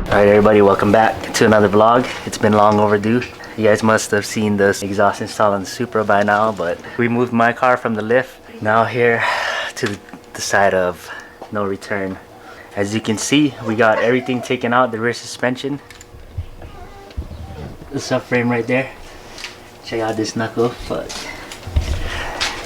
Alright everybody, welcome back to another vlog. It's been long overdue. You guys must have seen this exhaust install on the Supra by now, but we moved my car from the lift now here to the side of no return. As you can see, we got everything taken out, the rear suspension, the subframe right there. Check out this knuckle. Fuck.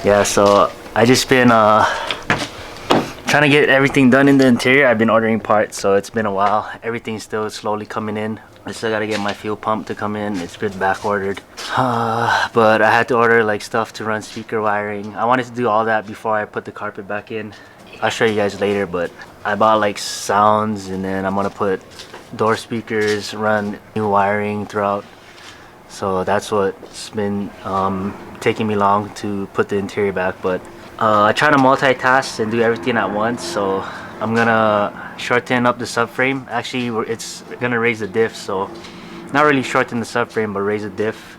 Yeah, so I just been trying to get everything done in the interior. I've been ordering parts, so it's been a while. Everything's still slowly coming in. I still gotta get my fuel pump to come in. It's been back ordered. But I had to order like stuff to run speaker wiring. I wanted to do all that before I put the carpet back in. I'll show you guys later, but I bought like sounds, and then I'm gonna put door speakers, run new wiring throughout. So that's what's been taking me long to put the interior back. But I try to multitask and do everything at once, so I'm gonna shorten up the subframe. Actually, it's gonna raise the diff, so not really shorten the subframe, but raise the diff.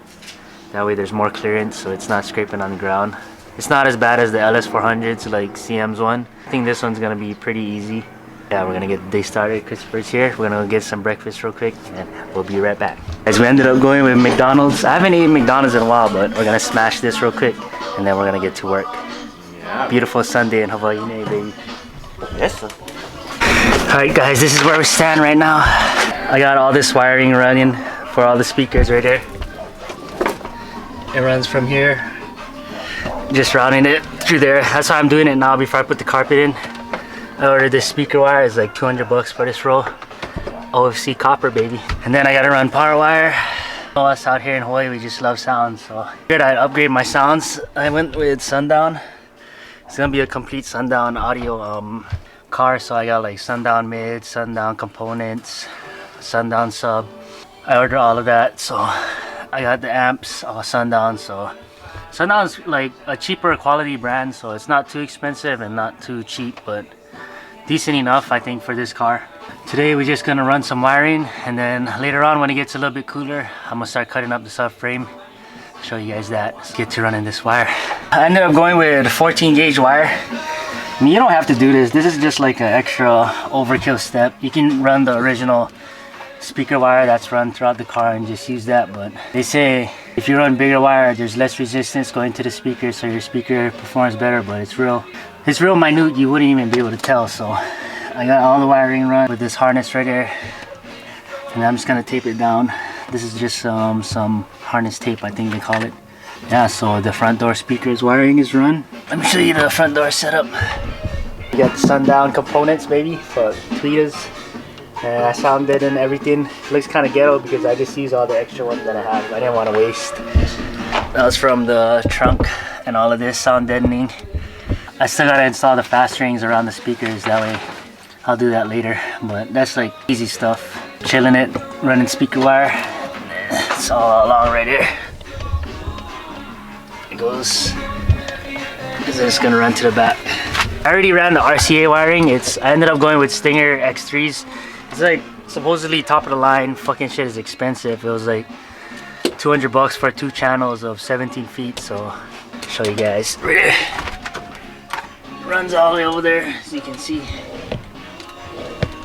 That way there's more clearance, so it's not scraping on the ground. It's not as bad as the LS400s like CM's one. I think this one's gonna be pretty easy. Yeah, we're gonna get the day started. Christopher's here. We're gonna get some breakfast real quick, and we'll be right back. As we ended up going with McDonald's. I haven't eaten McDonald's in a while, but we're gonna smash this real quick, and then we're gonna get to work. Beautiful Sunday in Hawaii, baby. Yes, sir. Alright guys, this is where we stand right now. I got all this wiring running for all the speakers right there. It runs from here. Just routing it through there. That's why I'm doing it now before I put the carpet in. I ordered this speaker wire. It's like 200 bucks for this roll. OFC copper, baby. And then I gotta run power wire. Us out here in Hawaii, we just love sounds. So I figured I'd upgrade my sounds. I went with Sundown. It's gonna be a complete Sundown audio car, so I got like Sundown mid, Sundown components, Sundown sub. I ordered all of that, so I got the amps all Sundown. So Sundown's like a cheaper quality brand, so it's not too expensive and not too cheap, but decent enough I think for this car. Today we're just gonna run some wiring, and then later on when it gets a little bit cooler, I'm gonna start cutting up the subframe. Show you guys that. Let's get to running this wire. I ended up going with 14 gauge wire. I mean, you don't have to do this. This is just like an extra overkill step. You can run the original speaker wire that's run throughout the car and just use that, but they say if you run bigger wire, there's less resistance going to the speaker, so your speaker performs better, but it's real minute. You wouldn't even be able to tell. So I got all the wiring run with this harness right there, and I'm just gonna tape it down. This is just some harness tape, I think they call it. Yeah, so the front door speakers wiring is run. Let me show you the front door setup. You got the Sundown components, baby, for tweeters. I sounded and everything. Looks kind of ghetto because I just used all the extra ones that I have. I didn't want to waste. That was from the trunk, and all of this sound deadening. I still gotta install the fast rings around the speakers. That way, I'll do that later. But that's like easy stuff. Chilling it, running speaker wire. It's all along right here. It goes. It's just gonna run to the back. I already ran the RCA wiring. I ended up going with Stinger X3s. It's like supposedly top of the line. Fucking shit is expensive. It was like 200 bucks for 2 channels of 17 feet. So I'll show you guys. Runs all the way over there, as you can see.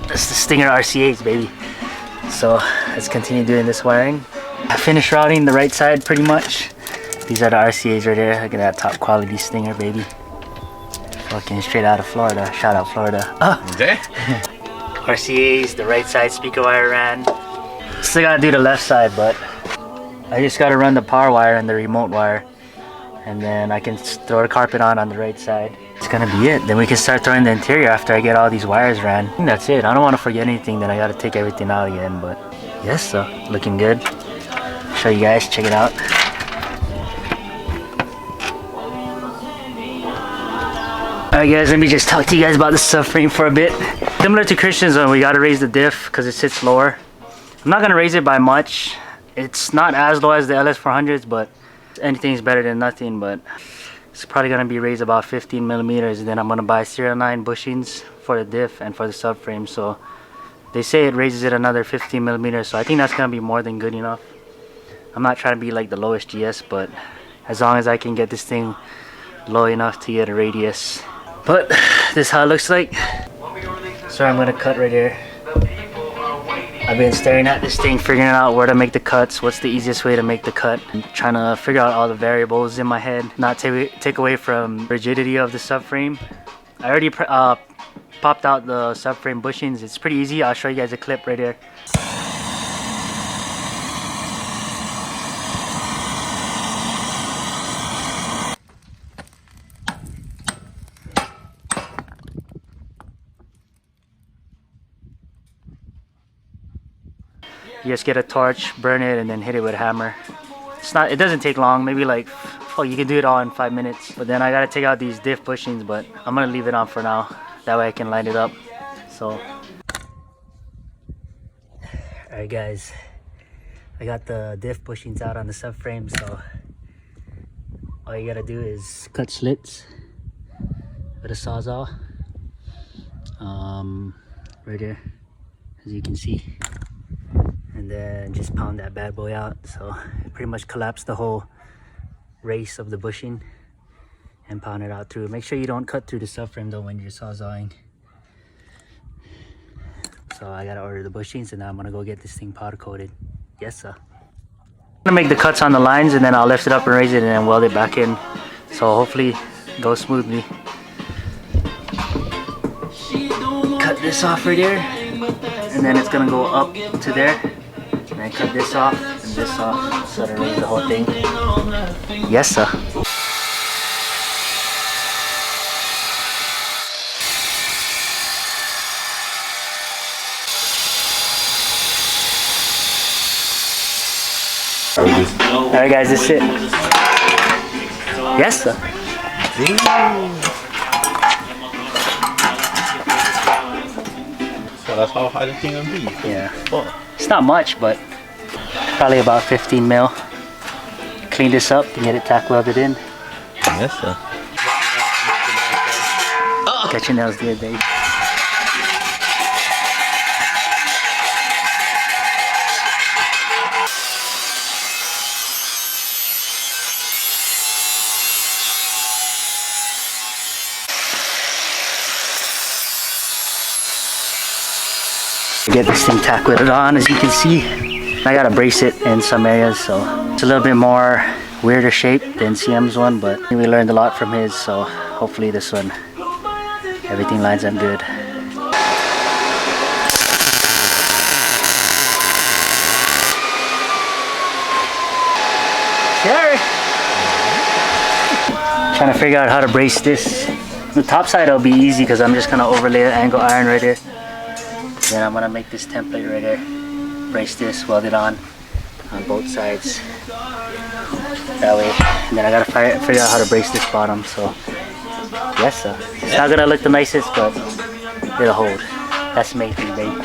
That's the Stinger RCAs, baby. So let's continue doing this wiring. I finished routing the right side pretty much. These are the RCAs right there. Look at that top quality Stinger, baby. Fucking straight out of Florida. Shout out Florida. RCAs, the right side speaker wire ran. Still gotta do the left side, but I just gotta run the power wire and the remote wire, and then I can throw the carpet on the right side. It's gonna be it. Then we can start throwing the interior after I get all these wires ran. I think that's it. I don't want to forget anything, then I gotta take everything out again, but yes, so looking good. Show you guys, check it out. Alright guys, let me just talk to you guys about the subframe for a bit. Similar to Christian's one, we gotta raise the diff because it sits lower. I'm not gonna raise it by much. It's not as low as the LS400s, but anything's better than nothing. But it's probably gonna be raised about 15 millimeters, and then I'm gonna buy serial 9 bushings for the diff and for the subframe. So they say it raises it another 15 millimeters, so I think that's gonna be more than good enough. I'm not trying to be like the lowest GS, but as long as I can get this thing low enough to get a radius. But this is how it looks like. So I'm gonna cut right here. I've been staring at this thing, figuring out where to make the cuts, what's the easiest way to make the cut, and trying to figure out all the variables in my head, not take away from rigidity of the subframe. I already popped out the subframe bushings. It's pretty easy. I'll show you guys a clip right here. You just get a torch, burn it, and then hit it with a hammer. It doesn't take long, maybe like, oh, you can do it all in 5 minutes. But then I gotta take out these diff bushings, but I'm gonna leave it on for now. That way I can line it up. So, alright guys, I got the diff bushings out on the subframe, so all you gotta do is cut slits with a sawzall. Right there, as you can see. And then just pound that bad boy out. So it pretty much collapsed the whole race of the bushing and pound it out through. Make sure you don't cut through the subframe though when you're sawzawing. So I gotta order the bushings, and now I'm gonna go get this thing powder coated. Yes sir. I'm gonna make the cuts on the lines, and then I'll lift it up and raise it and then weld it back in. So hopefully it goes smoothly. Cut this off right there, and then it's gonna go up to there. And I cut this off and this off, so to raise the whole thing. Yes sir. Alright guys, this is it. Yes sir. So that's how high the thing will be. Yeah. It's not much, but probably about 15 mil. Clean this up and get it tack welded in. Yes sir. Get your nails good, babe. Get this thing tack welded on, as you can see. I gotta brace it in some areas, so it's a little bit more weirder shape than CM's one, but we learned a lot from his, so hopefully this one, everything lines up good. Sure. Trying to figure out how to brace this. The top side will be easy because I'm just gonna overlay an angle iron right here. Then I'm gonna make this template right here. Brace this, weld it on both sides. That way. And then I gotta figure out how to brace this bottom. So, yes sir. It's not gonna look the nicest, but it'll hold. That's the main thing, babe.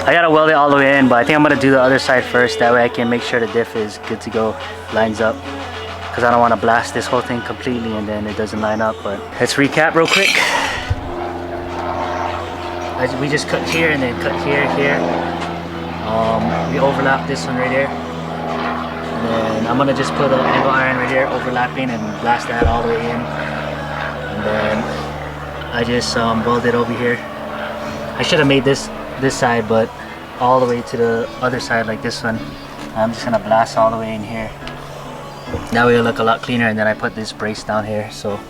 I gotta weld it all the way in, but I think I'm gonna do the other side first. That way I can make sure the diff is good to go, lines up. Because I don't want to blast this whole thing completely and then it doesn't line up. But let's recap real quick. We just cut here and then cut here, here. We overlap this one right here. And then I'm gonna just put an angle iron right here, overlapping, and blast that all the way in. And then I just welded over here. I should have made this side, but all the way to the other side like this one. I'm just gonna blast all the way in here. That way it'll look a lot cleaner. And then I put this brace down here, so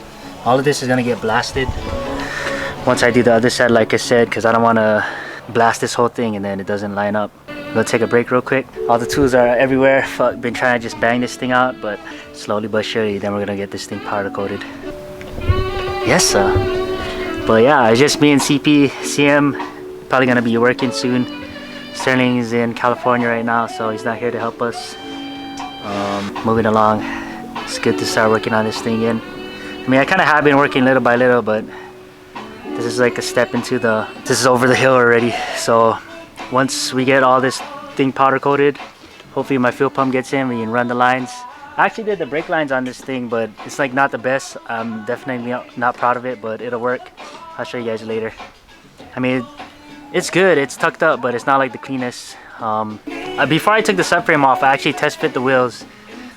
all of this is gonna get blasted once I do the other side, like I said, because I don't want to blast this whole thing and then it doesn't line up. We'll take a break real quick. All the tools are everywhere. Been trying to just bang this thing out, but slowly but surely then we're gonna get this thing powder coated. Yes sir. But yeah, it's just me and CM. Probably gonna be working soon. Sterling is in California right now, so he's not here to help us. Moving along. It's good to start working on this thing again. I mean, I kind of have been working little by little, but this is like a step into this is over the hill already. So once we get all this thing powder coated, hopefully my fuel pump gets in, we can run the lines. I actually did the brake lines on this thing, but it's like not the best. I'm definitely not proud of it, but it'll work. I'll show you guys later. I mean, it's good, it's tucked up, but it's not like the cleanest. Before I took the subframe off, I actually test fit the wheels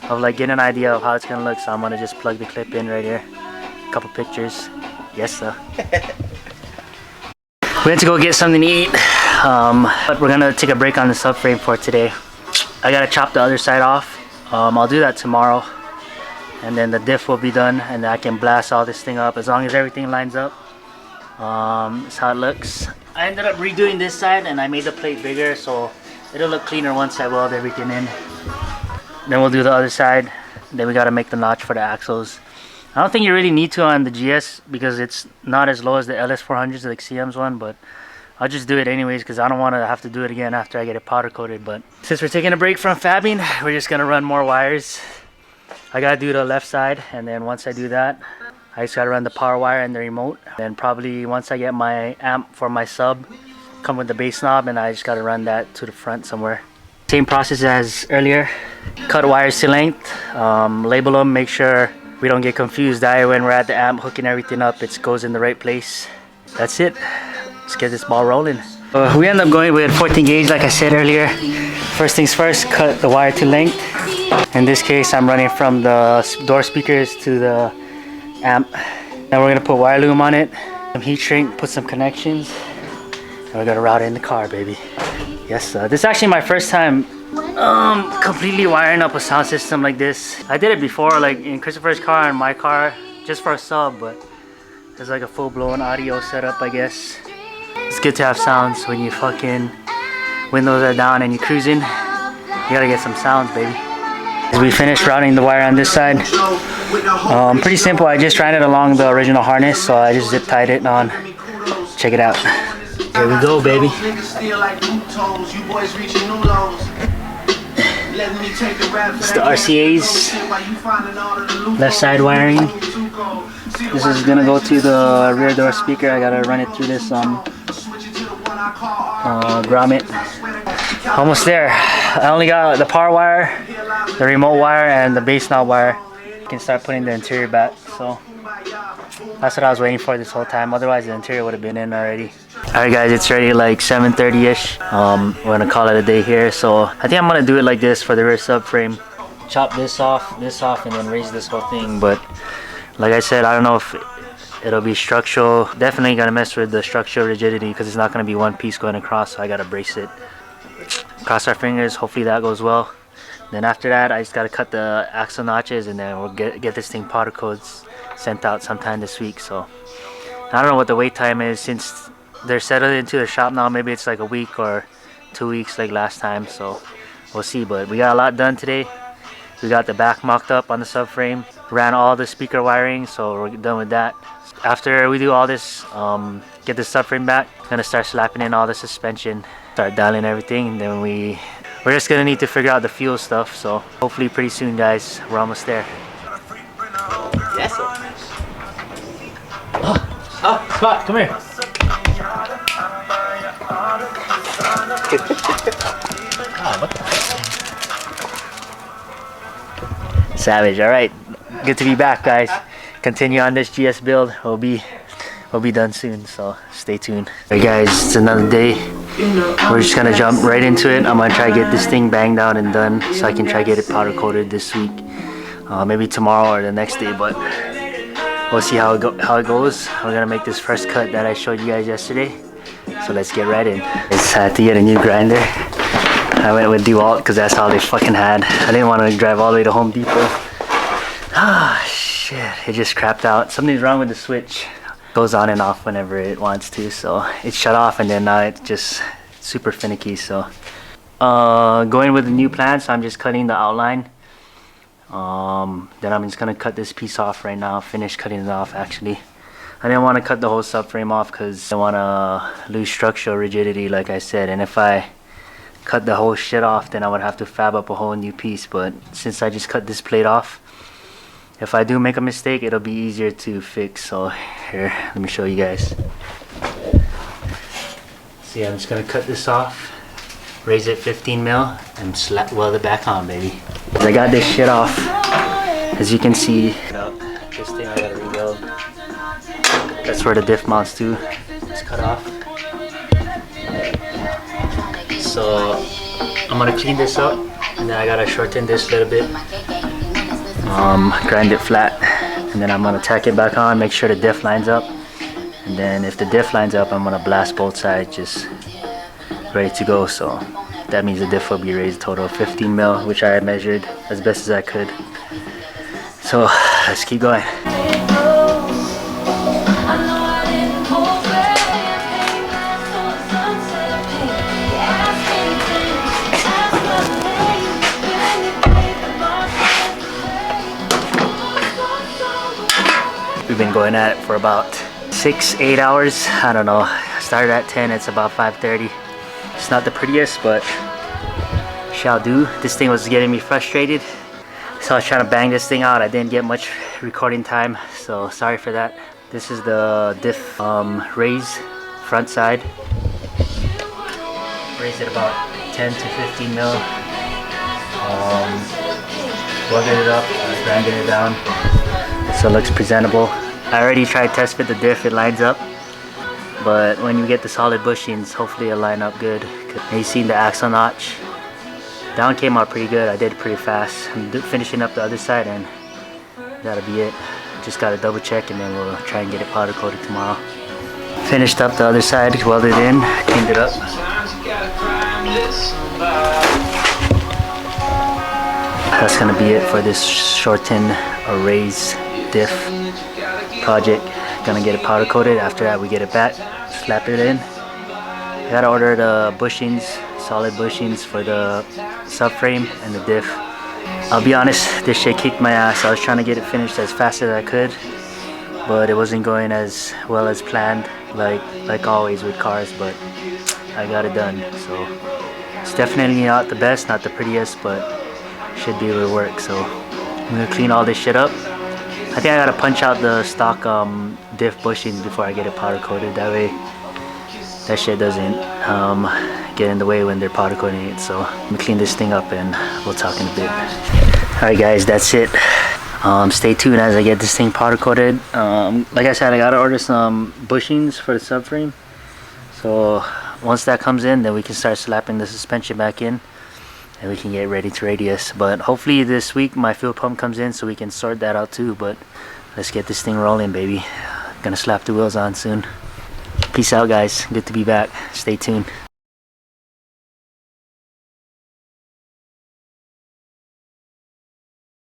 of like getting an idea of how it's gonna look. So I'm gonna just plug the clip in right here. A couple pictures. Yes, sir. We had to go get something to eat, but we're gonna take a break on the subframe for today. I gotta chop the other side off. I'll do that tomorrow, and then the diff will be done, and I can blast all this thing up as long as everything lines up. That's how it looks. I ended up redoing this side, and I made the plate bigger, so it'll look cleaner once I weld everything in. Then we'll do the other side. Then we gotta make the notch for the axles. I don't think you really need to on the GS because it's not as low as the LS400s, like CM's one, but I'll just do it anyways because I don't want to have to do it again after I get it powder coated. But since we're taking a break from fabbing, we're just gonna run more wires. I gotta do the left side, and then once I do that, I just gotta run the power wire and the remote. Then probably once I get my amp for my sub, come with the bass knob, and I just gotta run that to the front somewhere. Same process as earlier. Cut wires to length, label them, make sure we don't get confused. That way when we're at the amp hooking everything up, it goes in the right place. That's it. Let's get this ball rolling. We end up going with 14 gauge like I said earlier. First things first, cut the wire to length. In this case, I'm running from the door speakers to the amp. Now we're gonna put wire loom on it, some heat shrink, put some connections, and we're gonna route it in the car, baby. Yes, this is actually my first time completely wiring up a sound system like this. I did it before, like in Christopher's car and my car, just for a sub, but there's like a full-blown audio setup, I guess. It's good to have sounds when you fucking windows are down and you're cruising. You gotta get some sounds, baby. As we finished routing the wire on this side, pretty simple. I just ran it along the original harness, so I just zip tied it on. Check it out. Here we go, baby. It's the RCA's left side wiring. This is gonna go to the rear door speaker. I gotta run it through this grommet. Almost there. I only got the power wire, the remote wire, and the bass knob wire. You can start putting the interior back. So that's what I was waiting for this whole time. Otherwise the interior would have been in already. Alright guys, it's already like 7:30ish. We're gonna call it a day here. So I think I'm gonna do it like this for the rear subframe. Chop this off, and then raise this whole thing. But like I said, I don't know if it'll be structural. Definitely gotta mess with the structural rigidity because it's not gonna be one piece going across, so I gotta brace it. Cross our fingers, hopefully that goes well. Then after that, I just gotta cut the axle notches, and then we'll get this thing powder coats sent out sometime this week. So I don't know what the wait time is since they're settled into the shop now. Maybe it's like a week or 2 weeks like last time, so we'll see. But we got a lot done today. We got the back mocked up on the subframe, ran all the speaker wiring, so we're done with that. After we do all this, get the subframe back, gonna start slapping in all the suspension, start dialing everything, and then we're just gonna need to figure out the fuel stuff. So hopefully pretty soon, guys. We're almost there. Yes, sir. Scott, come here. Savage. All right, good to be back, guys. Continue on this GS build. We'll be done soon, so stay tuned. Alright guys, it's another day. We're just gonna jump right into it. I'm gonna try to get this thing banged out and done so I can try to get it powder coated this week, maybe tomorrow or the next day, but we'll see how it goes. We're gonna make this first cut that I showed you guys yesterday, so let's get right in. I had to get a new grinder. I went with DeWalt because that's all they fucking had. I didn't want to drive all the way to Home Depot. Ah, shit, it just crapped out. Something's wrong with the switch. It goes on and off whenever it wants to, so it shut off, and then now it's just super finicky. So going with the new plan, so I'm just cutting the outline. Then I'm just gonna cut this piece off right now, finish cutting it off actually. I didn't want to cut the whole subframe off because I want to lose structural rigidity like I said, and if I cut the whole shit off then I would have to fab up a whole new piece. But since I just cut this plate off, if I do make a mistake, it'll be easier to fix. So here, let me show you guys. See, I'm just gonna cut this off, raise it 15 mil, and weld it back on, baby. I got this shit off. As you can see, this thing I gotta rebuild. That's where the diff mounts to. It's cut off. So I'm gonna clean this up, and then I gotta shorten this a little bit. Grind it flat, and then I'm gonna tack it back on, make sure the diff lines up. And then if the diff lines up, I'm gonna blast both sides, just ready to go. So that means the diff will be raised a total of 15 mil, which I had measured as best as I could. So let's keep going. We've been going at it for about 6-8 hours. I don't know. I started at 10, it's about 5:30. It's not the prettiest, but shall do. This thing was getting me frustrated. So I was trying to bang this thing out. I didn't get much recording time, so sorry for that. This is the diff raise front side. Raised it about 10 to 15 mil. Welded it up, grinded it down, so it looks presentable. I already tried test fit the diff, it lines up. But when you get the solid bushings, hopefully it'll line up good. And you seen the axle notch. Down came out pretty good. I did it pretty fast. I'm finishing up the other side, and that'll be it. Just gotta double check, and then we'll try and get it powder coated tomorrow. Finished up the other side, welded it in, cleaned it up. That's gonna be it for this shorten or raise diff project. Gonna get it powder coated. After that, we get it back, slap it in. I gotta order the bushings, solid bushings for the subframe and the diff. I'll be honest, this shit kicked my ass. I was trying to get it finished as fast as I could, but it wasn't going as well as planned, like always with cars, but I got it done. So it's definitely not the best, not the prettiest, but should be able to work. So I'm gonna clean all this shit up. I think I gotta punch out the stock diff bushings before I get it powder coated. That way that shit doesn't get in the way when they're powder coating it. So I'm gonna clean this thing up, and we'll talk in a bit. Alright guys, that's it. Stay tuned as I get this thing powder coated. Like I said, I gotta order some bushings for the subframe. So once that comes in, then we can start slapping the suspension back in, and we can get ready to radius. But hopefully this week my fuel pump comes in so we can sort that out too. But let's get this thing rolling, baby. Gonna slap the wheels on soon. Peace out guys, good to be back. Stay tuned.